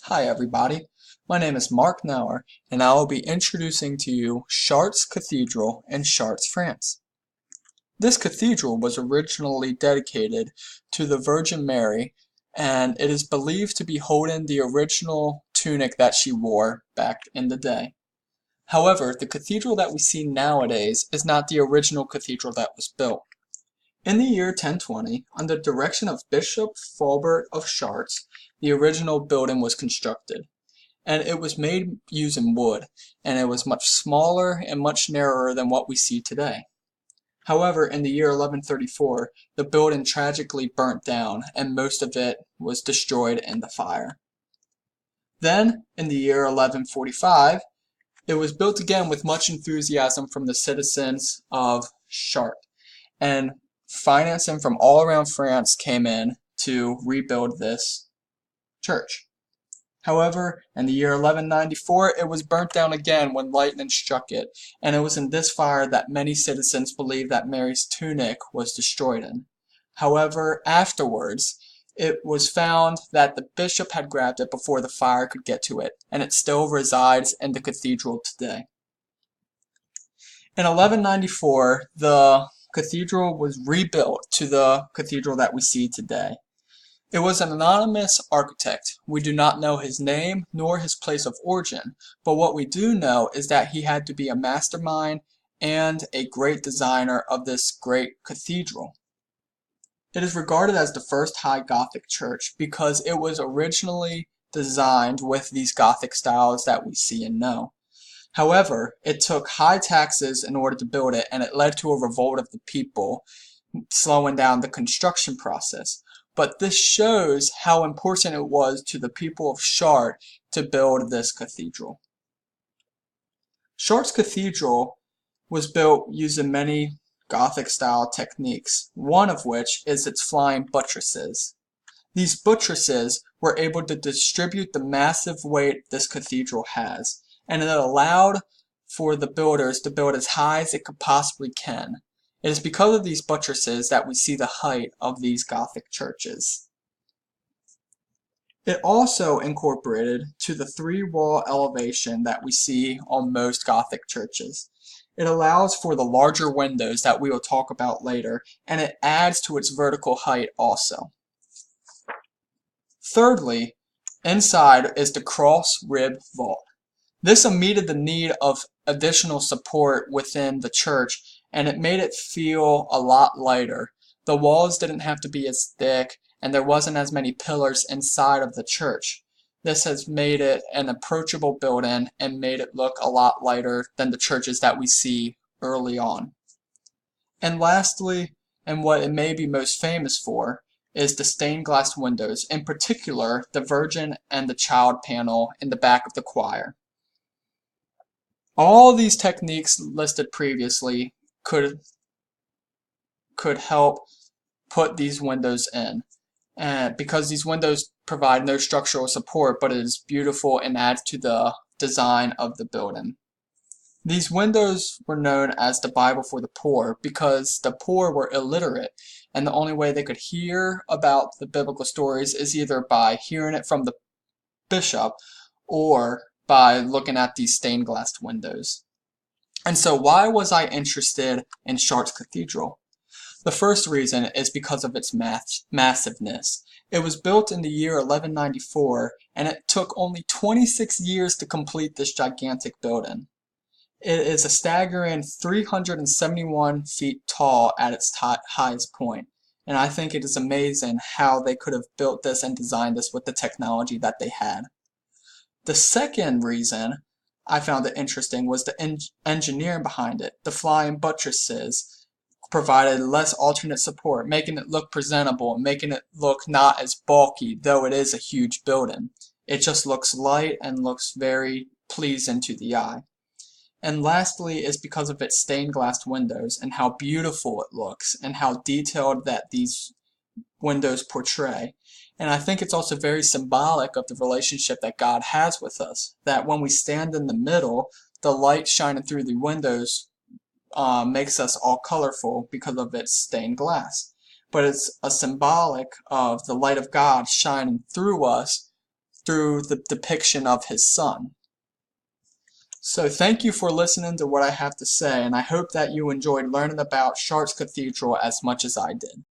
Hi everybody, my name is Mark Nauer and I will be introducing to you Chartres Cathedral in Chartres, France. This cathedral was originally dedicated to the Virgin Mary and it is believed to be holding the original tunic that she wore back in the day. However, the cathedral that we see nowadays is not the original cathedral that was built. In the year 1020, under the direction of Bishop Fulbert of Chartres, the original building was constructed, and it was made using wood, and it was much smaller and much narrower than what we see today. However, in the year 1134, the building tragically burnt down, and most of it was destroyed in the fire. Then, in the year 1145, it was built again with much enthusiasm from the citizens of Chartres, and financing from all around France came in to rebuild this church. However, in the year 1194, it was burnt down again when lightning struck it, and it was in this fire that many citizens believed that Mary's tunic was destroyed in. However, afterwards, it was found that the bishop had grabbed it before the fire could get to it, and it still resides in the cathedral today. In 1194, the cathedral was rebuilt to the cathedral that we see today. It was an anonymous architect. We do not know his name nor his place of origin, but what we do know is that he had to be a mastermind and a great designer of this great cathedral. It is regarded as the first high Gothic church because it was originally designed with these Gothic styles that we see and know. However, it took high taxes in order to build it, and it led to a revolt of the people, slowing down the construction process. But this shows how important it was to the people of Chartres to build this cathedral. Chartres Cathedral was built using many Gothic-style techniques, one of which is its flying buttresses. These buttresses were able to distribute the massive weight this cathedral has, and it allowed for the builders to build as high as it could possibly can. It is because of these buttresses that we see the height of these Gothic churches. It also incorporated to the three-wall elevation that we see on most Gothic churches. It allows for the larger windows that we will talk about later, and it adds to its vertical height also. Thirdly, inside is the cross-rib vault. This omitted the need of additional support within the church, and it made it feel a lot lighter. The walls didn't have to be as thick, and there wasn't as many pillars inside of the church. This has made it an approachable building and made it look a lot lighter than the churches that we see early on. And lastly, and what it may be most famous for, is the stained glass windows, in particular the Virgin and the Child panel in the back of the choir. All these techniques listed previously could help put these windows in, and because these windows provide no structural support, but it is beautiful and adds to the design of the building. These windows were known as the Bible for the poor because the poor were illiterate, and the only way they could hear about the biblical stories is either by hearing it from the bishop or by looking at these stained glass windows. And so why was I interested in Chartres Cathedral? The first reason is because of its massiveness. It was built in the year 1194, and it took only 26 years to complete this gigantic building. It is a staggering 371 feet tall at its highest point, and I think it is amazing how they could have built this and designed this with the technology that they had. The second reason I found it interesting was the engineering behind it. The flying buttresses provided less alternate support, making it look presentable, making it look not as bulky, though it is a huge building. It just looks light and looks very pleasing to the eye. And lastly is because of its stained glass windows and how beautiful it looks and how detailed that these windows portray. And I think it's also very symbolic of the relationship that God has with us, that when we stand in the middle, the light shining through the windows makes us all colorful because of its stained glass. But it's a symbolic of the light of God shining through us through the depiction of his son. So thank you for listening to what I have to say, and I hope that you enjoyed learning about Chartres Cathedral as much as I did.